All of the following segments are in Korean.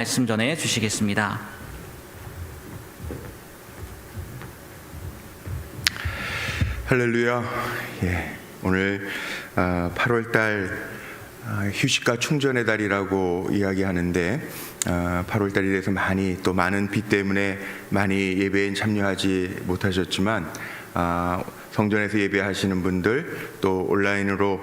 말씀 전해 주시겠습니다. 할렐루야. 오늘 8월달 휴식과 충전의 달이라고 이야기하는데 8월달이 돼서 많은 비 때문에 많이 예배에 참여하지 못하셨지만 성전에서 예배하시는 분들 또 온라인으로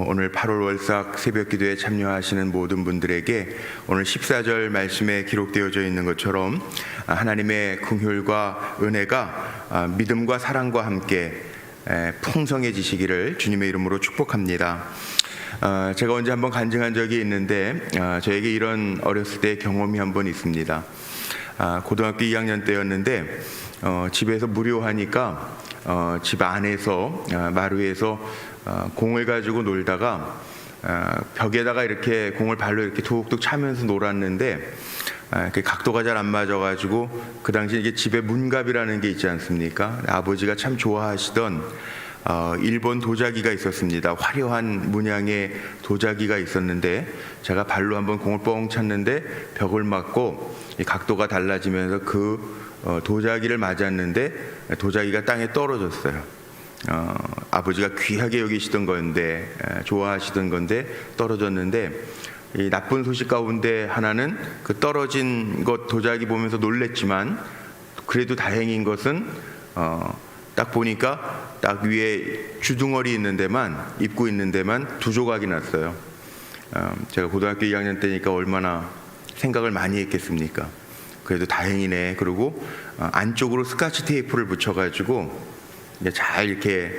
오늘 8월 월삭 새벽 기도에 참여하시는 모든 분들에게 오늘 14절 말씀에 기록되어져 있는 것처럼 하나님의 긍휼과 은혜가 믿음과 사랑과 함께 풍성해지시기를 주님의 이름으로 축복합니다. 제가 언제 한번 간증한 적이 있는데 저에게 이런 어렸을 때 경험이 한번 있습니다. 고등학교 2학년 때였는데 집에서 무료하니까 집 안에서 마루에서 공을 가지고 놀다가 벽에다가 이렇게 공을 발로 이렇게 툭툭 차면서 놀았는데 각도가 잘 안 맞아가지고 그 당시 이게 집에 문갑이라는 게 있지 않습니까? 아버지가 참 좋아하시던 일본 도자기가 있었습니다. 화려한 문양의 도자기가 있었는데 제가 발로 한번 공을 뻥 찼는데 벽을 맞고 각도가 달라지면서 그 도자기를 맞았는데 도자기가 땅에 떨어졌어요. 아버지가 귀하게 여기시던 건데 좋아하시던 건데 떨어졌는데 이 나쁜 소식 가운데 하나는 그 떨어진 것 도자기 보면서 놀랬지만 그래도 다행인 것은 딱 보니까 딱 위에 주둥어리 있는 데만 입고 있는 데만 두 조각이 났어요. 제가 고등학교 2학년 때니까 얼마나 생각을 많이 했겠습니까? 그래도 다행이네. 그리고 안쪽으로 스카치 테이프를 붙여가지고 잘 이렇게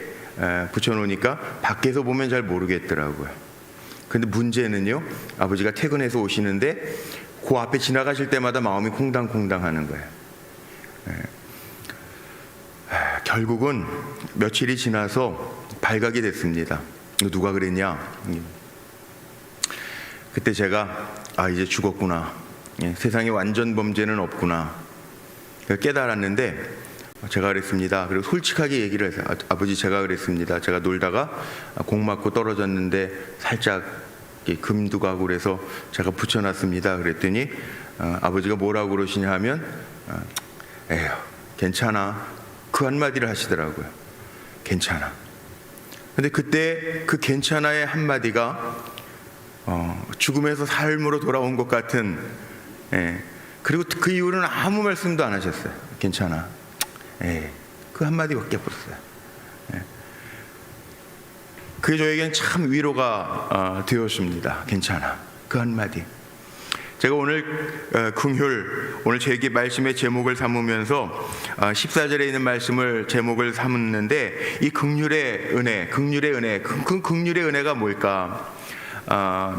붙여놓으니까 밖에서 보면 잘 모르겠더라고요. 근데 문제는요, 아버지가 퇴근해서 오시는데 그 앞에 지나가실 때마다 마음이 콩당콩당 하는 거예요. 결국은 며칠이 지나서 발각이 됐습니다. 누가 그랬냐? 그때 제가 이제 죽었구나. 세상에 완전 범죄는 없구나 깨달았는데 제가 그랬습니다. 그리고 솔직하게 얘기를 해서 아버지 제가 그랬습니다. 제가 놀다가 공 맞고 떨어졌는데 살짝 금도 가고 그래서 제가 붙여놨습니다. 그랬더니 아버지가 뭐라고 그러시냐 하면 에휴 괜찮아 그 한마디를 하시더라고요. 괜찮아. 근데 그때 그 괜찮아의 한마디가 죽음에서 삶으로 돌아온 것 같은 그리고 그 이후로는 아무 말씀도 안 하셨어요. 괜찮아. 그 한마디밖에 없었어요. 그게 저에겐 참 위로가 되었습니다. 괜찮아. 그 한마디. 제가 오늘 긍휼, 오늘 제게 말씀의 제목을 삼으면서 14절에 있는 말씀을 제목을 삼았는데 이 긍휼의 은혜, 그 긍휼의 은혜가 뭘까?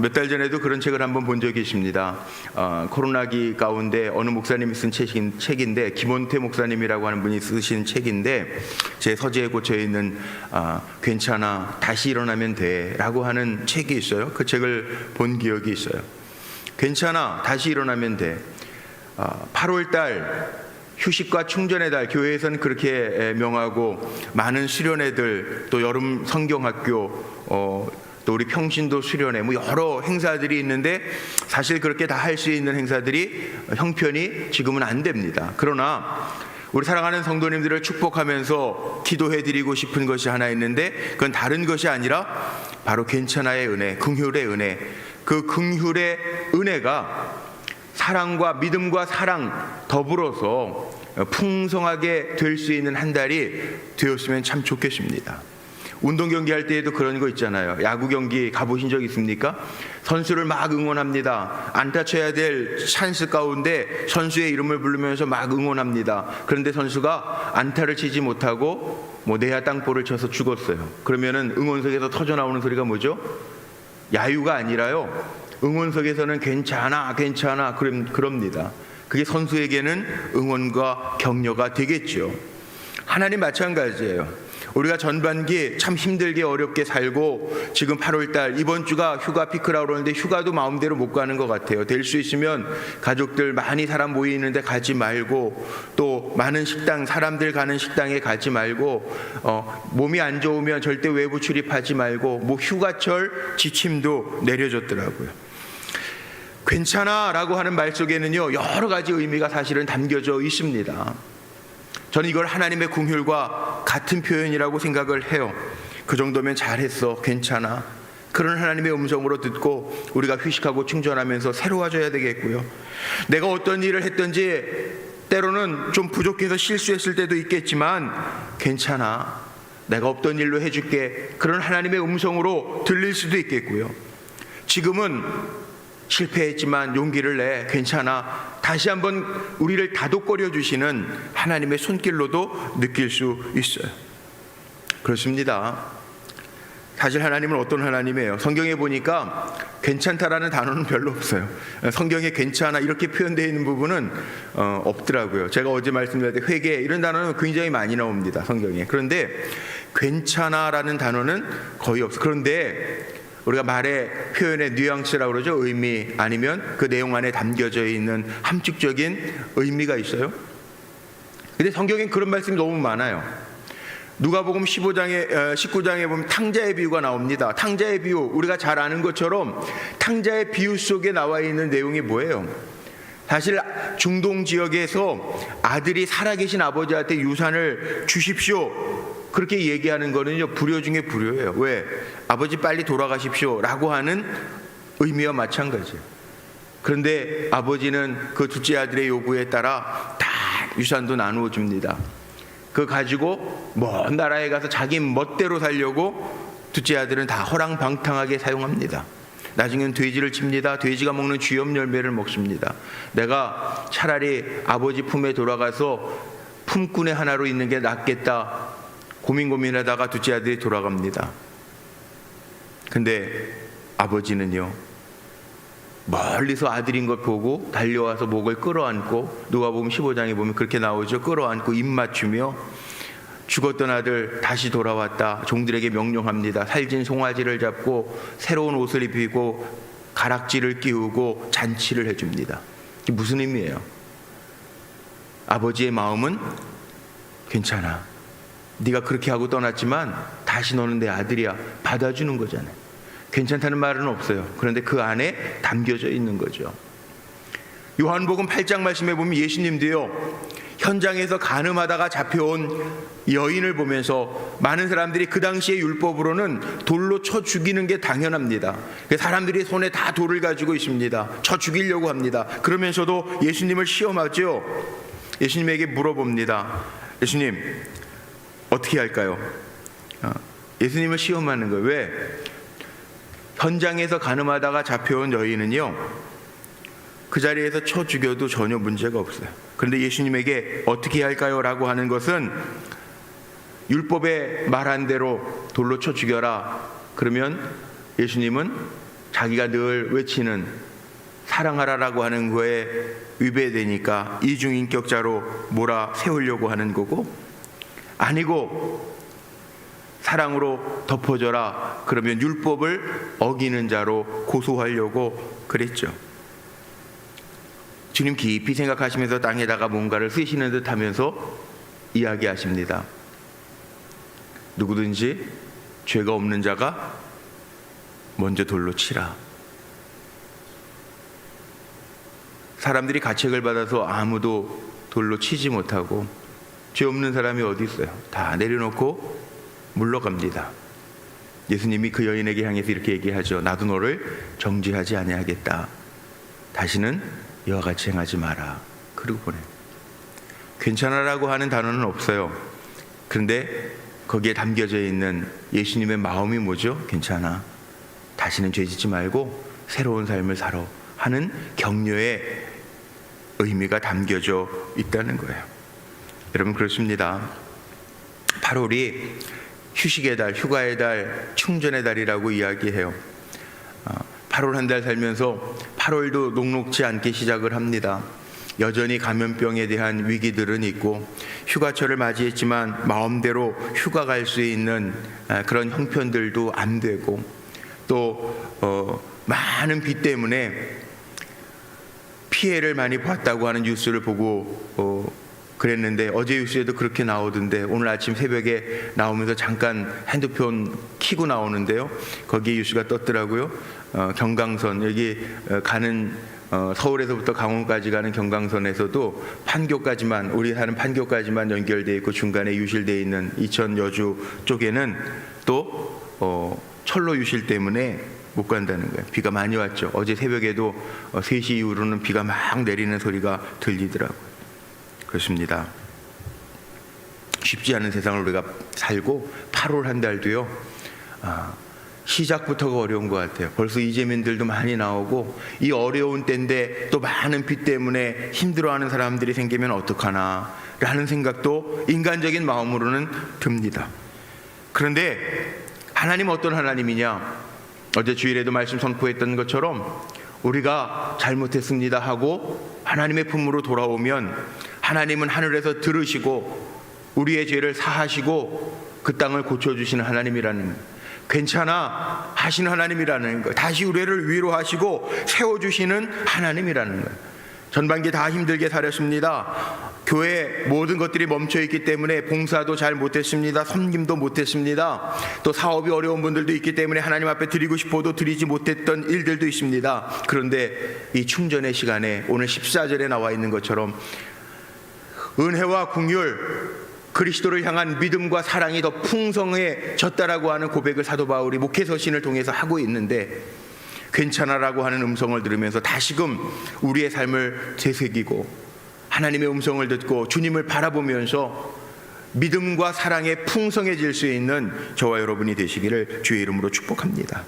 몇 달 전에도 그런 책을 한번 본 적이 있습니다. 코로나기 가운데 어느 목사님이 쓴 책인데 김원태 목사님이라고 하는 분이 쓰신 책인데 제 서재에 꽂혀 있는 괜찮아 다시 일어나면 돼 라고 하는 책이 있어요. 그 책을 본 기억이 있어요. 괜찮아 다시 일어나면 돼. 8월달 휴식과 충전의 달, 교회에서는 그렇게 명하고 많은 수련회들 또 여름 성경학교 또 우리 평신도 수련회 여러 행사들이 있는데 사실 그렇게 다 할 수 있는 행사들이 형편이 지금은 안 됩니다. 그러나 우리 사랑하는 성도님들을 축복하면서 기도해드리고 싶은 것이 하나 있는데 그건 다른 것이 아니라 바로 괜찮아의 은혜, 긍휼의 은혜. 그 긍휼의 은혜가 사랑과 믿음과 사랑 더불어서 풍성하게 될 수 있는 한 달이 되었으면 참 좋겠습니다. 운동 경기 할 때에도 그런 거 있잖아요. 야구 경기 가보신 적 있습니까? 선수를 막 응원합니다. 안타 쳐야 될 찬스 가운데 선수의 이름을 부르면서 막 응원합니다. 그런데 선수가 안타를 치지 못하고 내야 땅볼을 쳐서 죽었어요. 그러면은 응원석에서 터져 나오는 소리가 뭐죠? 야유가 아니라요. 응원석에서는 괜찮아 그럽니다. 그게 선수에게는 응원과 격려가 되겠죠. 하나님 마찬가지예요. 우리가 전반기 참 힘들게 어렵게 살고 지금 8월달 이번 주가 휴가 피크라고 그러는데 휴가도 마음대로 못 가는 것 같아요. 될 수 있으면 가족들 많이 사람 모이는데 가지 말고 또 많은 식당 사람들 가는 식당에 가지 말고 몸이 안 좋으면 절대 외부 출입하지 말고 휴가철 지침도 내려졌더라고요. 괜찮아 라고 하는 말 속에는요, 여러 가지 의미가 사실은 담겨져 있습니다. 저는 이걸 하나님의 긍휼과 같은 표현이라고 생각을 해요. 그 정도면 잘했어, 괜찮아. 그런 하나님의 음성으로 듣고 우리가 휴식하고 충전하면서 새로워져야 되겠고요. 내가 어떤 일을 했든지 때로는 좀 부족해서 실수했을 때도 있겠지만 괜찮아, 내가 없던 일로 해줄게. 그런 하나님의 음성으로 들릴 수도 있겠고요. 지금은 실패했지만 용기를 내, 괜찮아, 다시 한번 우리를 다독거려 주시는 하나님의 손길로도 느낄 수 있어요. 그렇습니다. 사실 하나님은 어떤 하나님이에요? 성경에 보니까 괜찮다라는 단어는 별로 없어요. 성경에 괜찮아 이렇게 표현되어 있는 부분은 없더라고요. 제가 어제 말씀드린 회개 이런 단어는 굉장히 많이 나옵니다, 성경에. 그런데 괜찮아라는 단어는 거의 없어요. 그런데 우리가 말의 표현의 뉘앙스라고 그러죠. 의미, 아니면 그 내용 안에 담겨져 있는 함축적인 의미가 있어요. 근데 성경엔 그런 말씀이 너무 많아요. 누가복음 19장에 보면 탕자의 비유가 나옵니다. 탕자의 비유, 우리가 잘 아는 것처럼 탕자의 비유 속에 나와 있는 내용이 뭐예요? 사실 중동 지역에서 아들이 살아계신 아버지한테 유산을 주십시오 그렇게 얘기하는 거는요, 불효 중에 불효예요. 왜? 아버지 빨리 돌아가십시오 라고 하는 의미와 마찬가지예요. 그런데 아버지는 그 둘째 아들의 요구에 따라 다 유산도 나누어 줍니다. 그거 가지고 먼 나라에 가서 자기 멋대로 살려고 둘째 아들은 다 허랑방탕하게 사용합니다. 나중엔 돼지를 칩니다. 돼지가 먹는 쥐염 열매를 먹습니다. 내가 차라리 아버지 품에 돌아가서 품꾼의 하나로 있는 게 낫겠다 고민하다가 둘째 아들이 돌아갑니다. 근데 아버지는요, 멀리서 아들인 것 보고 달려와서 목을 끌어안고, 누가복음 15장에 보면 그렇게 나오죠. 끌어안고 입 맞추며 죽었던 아들 다시 돌아왔다. 종들에게 명령합니다. 살진 송아지를 잡고 새로운 옷을 입히고 가락지를 끼우고 잔치를 해줍니다. 이게 무슨 의미예요? 아버지의 마음은 괜찮아, 네가 그렇게 하고 떠났지만 다시 너는 내 아들이야, 받아주는 거잖아요. 괜찮다는 말은 없어요. 그런데 그 안에 담겨져 있는 거죠. 요한복음 8장 말씀에 보면 예수님도요, 현장에서 간음하다가 잡혀온 여인을 보면서 많은 사람들이 그 당시의 율법으로는 돌로 쳐 죽이는 게 당연합니다. 사람들이 손에 다 돌을 가지고 있습니다. 쳐 죽이려고 합니다. 그러면서도 예수님을 시험하죠. 예수님에게 물어봅니다. 예수님, 어떻게 할까요? 예수님을 시험하는 거예요. 왜? 현장에서 간음하다가 잡혀온 여인은요, 그 자리에서 쳐 죽여도 전혀 문제가 없어요. 그런데 예수님에게 어떻게 할까요? 라고 하는 것은 율법에 말한 대로 돌로 쳐 죽여라. 그러면 예수님은 자기가 늘 외치는 사랑하라라고 하는 거에 위배되니까 이중인격자로 몰아 세우려고 하는 거고, 아니고 사랑으로 덮어줘라 그러면 율법을 어기는 자로 고소하려고 그랬죠. 주님 깊이 생각하시면서 땅에다가 뭔가를 쓰시는 듯 하면서 이야기하십니다. 누구든지 죄가 없는 자가 먼저 돌로 치라. 사람들이 가책을 받아서 아무도 돌로 치지 못하고 죄 없는 사람이 어디 있어요? 다 내려놓고 물러갑니다. 예수님이 그 여인에게 향해서 이렇게 얘기하죠. 나도 너를 정죄하지 아니하겠다. 다시는 이와 같이 행하지 마라. 그리고 보내. 괜찮아라고 하는 단어는 없어요. 그런데 거기에 담겨져 있는 예수님의 마음이 뭐죠? 괜찮아. 다시는 죄짓지 말고 새로운 삶을 살아 하는 격려의 의미가 담겨져 있다는 거예요. 여러분, 그렇습니다. 8월이 휴식의 달, 휴가의 달, 충전의 달이라고 이야기해요. 8월 한 달 살면서 8월도 녹록지 않게 시작을 합니다. 여전히 감염병에 대한 위기들은 있고 휴가철을 맞이했지만 마음대로 휴가 갈 수 있는 그런 형편들도 안 되고, 또 많은 비 때문에 피해를 많이 봤다고 하는 뉴스를 보고 그랬는데, 어제 뉴스에도 그렇게 나오던데 오늘 아침 새벽에 나오면서 잠깐 핸드폰 켜고 나오는데요, 거기에 뉴스가 떴더라고요. 경강선 여기 가는 서울에서부터 강원까지 가는 경강선에서도 판교까지만, 우리 사는 판교까지만 연결되어 있고 중간에 유실되어 있는 이천 여주 쪽에는 또 철로 유실 때문에 못 간다는 거예요. 비가 많이 왔죠. 어제 새벽에도 3시 이후로는 비가 막 내리는 소리가 들리더라고요. 그렇습니다. 쉽지 않은 세상을 우리가 살고 8월 한 달도요, 시작부터가 어려운 것 같아요. 벌써 이재민들도 많이 나오고, 이 어려운 때인데 또 많은 비 때문에 힘들어하는 사람들이 생기면 어떡하나 라는 생각도 인간적인 마음으로는 듭니다. 그런데 하나님 어떤 하나님이냐? 어제 주일에도 말씀 선포했던 것처럼 우리가 잘못했습니다 하고 하나님의 품으로 돌아오면 하나님은 하늘에서 들으시고 우리의 죄를 사하시고 그 땅을 고쳐주시는 하나님이라는, 괜찮아 하시는 하나님이라는 것, 다시 우리를 위로하시고 세워주시는 하나님이라는 것. 전반기 다 힘들게 살았습니다. 교회 모든 것들이 멈춰있기 때문에 봉사도 잘 못했습니다. 섬김도 못했습니다. 또 사업이 어려운 분들도 있기 때문에 하나님 앞에 드리고 싶어도 드리지 못했던 일들도 있습니다. 그런데 이 충전의 시간에 오늘 14절에 나와 있는 것처럼 은혜와 긍휼, 그리스도를 향한 믿음과 사랑이 더 풍성해졌다라고 하는 고백을 사도 바울이 목회서신을 통해서 하고 있는데, 괜찮아라고 하는 음성을 들으면서 다시금 우리의 삶을 되새기고 하나님의 음성을 듣고 주님을 바라보면서 믿음과 사랑에 풍성해질 수 있는 저와 여러분이 되시기를 주의 이름으로 축복합니다.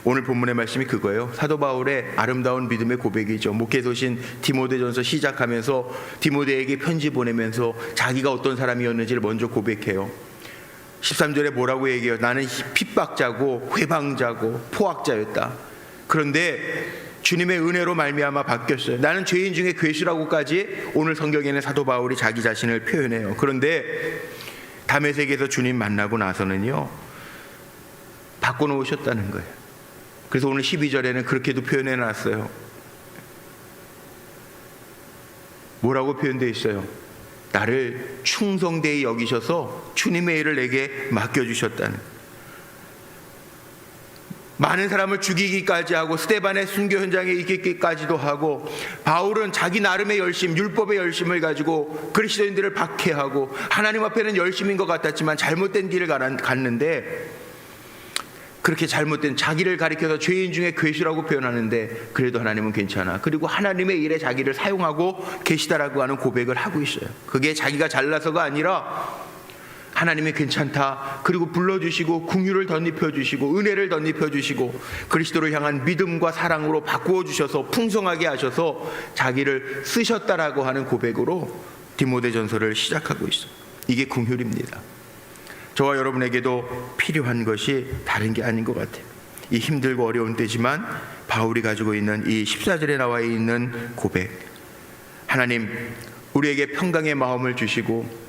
오늘 본문의 말씀이 그거예요. 사도 바울의 아름다운 믿음의 고백이죠. 목회서신 디모데전서 시작하면서 디모데에게 편지 보내면서 자기가 어떤 사람이었는지를 먼저 고백해요. 13절에 뭐라고 얘기해요? 나는 핍박자고 회방자고 포악자였다. 그런데 주님의 은혜로 말미암아 바뀌었어요. 나는 죄인 중에 괴수라고까지 오늘 성경에는 사도 바울이 자기 자신을 표현해요. 그런데 다메섹에서 주님 만나고 나서는요, 바꿔놓으셨다는 거예요. 그래서 오늘 12절에는 그렇게도 표현해 놨어요. 뭐라고 표현되어 있어요? 나를 충성되이 여기셔서 주님의 일을 내게 맡겨주셨다는, 많은 사람을 죽이기까지 하고 스데반의 순교 현장에 있기까지도 하고, 바울은 자기 나름의 열심, 율법의 열심을 가지고 그리스도인들을 박해하고 하나님 앞에는 열심인 것 같았지만 잘못된 길을 갔는데, 그렇게 잘못된 자기를 가리켜서 죄인 중에 괴수라고 표현하는데 그래도 하나님은 괜찮아, 그리고 하나님의 일에 자기를 사용하고 계시다라고 하는 고백을 하고 있어요. 그게 자기가 잘나서가 아니라 하나님이 괜찮다, 그리고 불러주시고 긍휼을 덧입혀주시고 은혜를 덧입혀주시고 그리스도를 향한 믿음과 사랑으로 바꾸어 주셔서 풍성하게 하셔서 자기를 쓰셨다라고 하는 고백으로 디모데전서를 시작하고 있어요. 이게 긍휼입니다. 저와 여러분에게도 필요한 것이 다른 게 아닌 것 같아요. 이 힘들고 어려운 때지만 바울이 가지고 있는 이 14절에 나와 있는 고백, 하나님 우리에게 평강의 마음을 주시고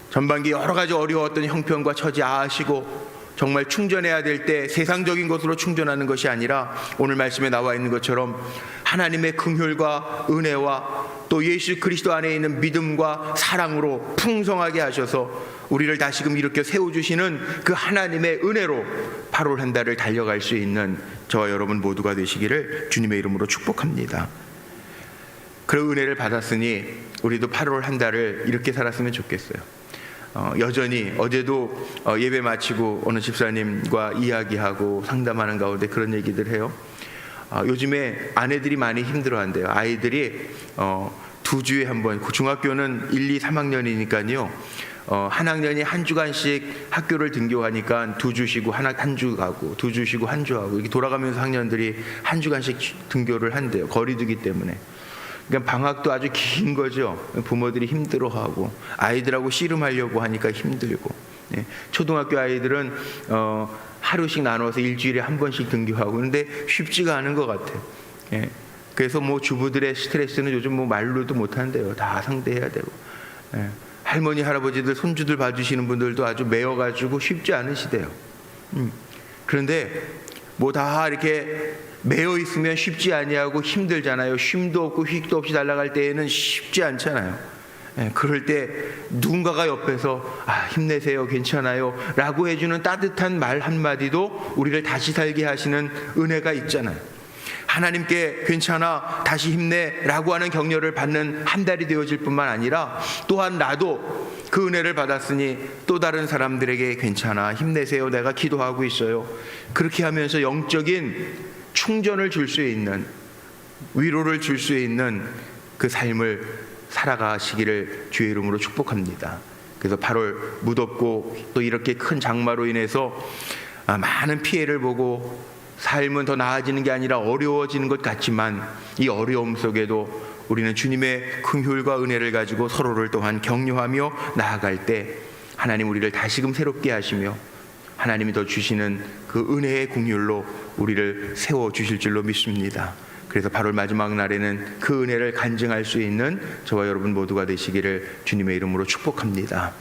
전반기 여러 가지 어려웠던 형편과 처지 아시고 정말 충전해야 될 때 세상적인 것으로 충전하는 것이 아니라 오늘 말씀에 나와 있는 것처럼 하나님의 긍휼과 은혜와 또 예수 그리스도 안에 있는 믿음과 사랑으로 풍성하게 하셔서 우리를 다시금 이렇게 세워주시는 그 하나님의 은혜로 8월 한 달을 달려갈 수 있는 저와 여러분 모두가 되시기를 주님의 이름으로 축복합니다. 그런 은혜를 받았으니 우리도 8월 한 달을 이렇게 살았으면 좋겠어요. 여전히 어제도 예배 마치고 어느 집사님과 이야기하고 상담하는 가운데 그런 얘기들 해요. 요즘에 아내들이 많이 힘들어한대요. 아이들이 2주에 한 번, 중학교는 1, 2, 3학년이니까요 한 학년이 한 주간씩 학교를 등교하니까 2주 쉬고 한 주 가고 2주 쉬고 한 주 하고 이렇게 돌아가면서 학년들이 한 주간씩 등교를 한대요. 거리두기 때문에. 그러니까 방학도 아주 긴 거죠. 부모들이 힘들어하고 아이들하고 씨름하려고 하니까 힘들고, 초등학교 아이들은 하루씩 나눠서 일주일에 한 번씩 등교하고, 그런데 쉽지가 않은 것 같아요. 그래서 뭐 주부들의 스트레스는 요즘 뭐 말로도 못한대요. 다 상대해야 되고, 할머니 할아버지들 손주들 봐주시는 분들도 아주 매여가지고 쉽지 않으시대요. 그런데 뭐 다 이렇게 매여 있으면 쉽지 아니하고 힘들잖아요. 쉼도 없고 휙도 없이 날아갈 때에는 쉽지 않잖아요. 그럴 때 누군가가 옆에서 힘내세요, 괜찮아요 라고 해주는 따뜻한 말 한마디도 우리를 다시 살게 하시는 은혜가 있잖아요. 하나님께 괜찮아, 다시 힘내라고 하는 격려를 받는 한 달이 되어질 뿐만 아니라 또한 나도 그 은혜를 받았으니 또 다른 사람들에게 괜찮아, 힘내세요, 내가 기도하고 있어요, 그렇게 하면서 영적인 충전을 줄 수 있는, 위로를 줄 수 있는 그 삶을 살아가시기를 주의 이름으로 축복합니다. 그래서 8월 무덥고 또 이렇게 큰 장마로 인해서 많은 피해를 보고 삶은 더 나아지는 게 아니라 어려워지는 것 같지만, 이 어려움 속에도 우리는 주님의 긍휼과 은혜를 가지고 서로를 또한 격려하며 나아갈 때 하나님 우리를 다시금 새롭게 하시며 하나님이 더 주시는 그 은혜의 긍휼로 우리를 세워주실 줄로 믿습니다. 그래서 8월 마지막 날에는 그 은혜를 간증할 수 있는 저와 여러분 모두가 되시기를 주님의 이름으로 축복합니다.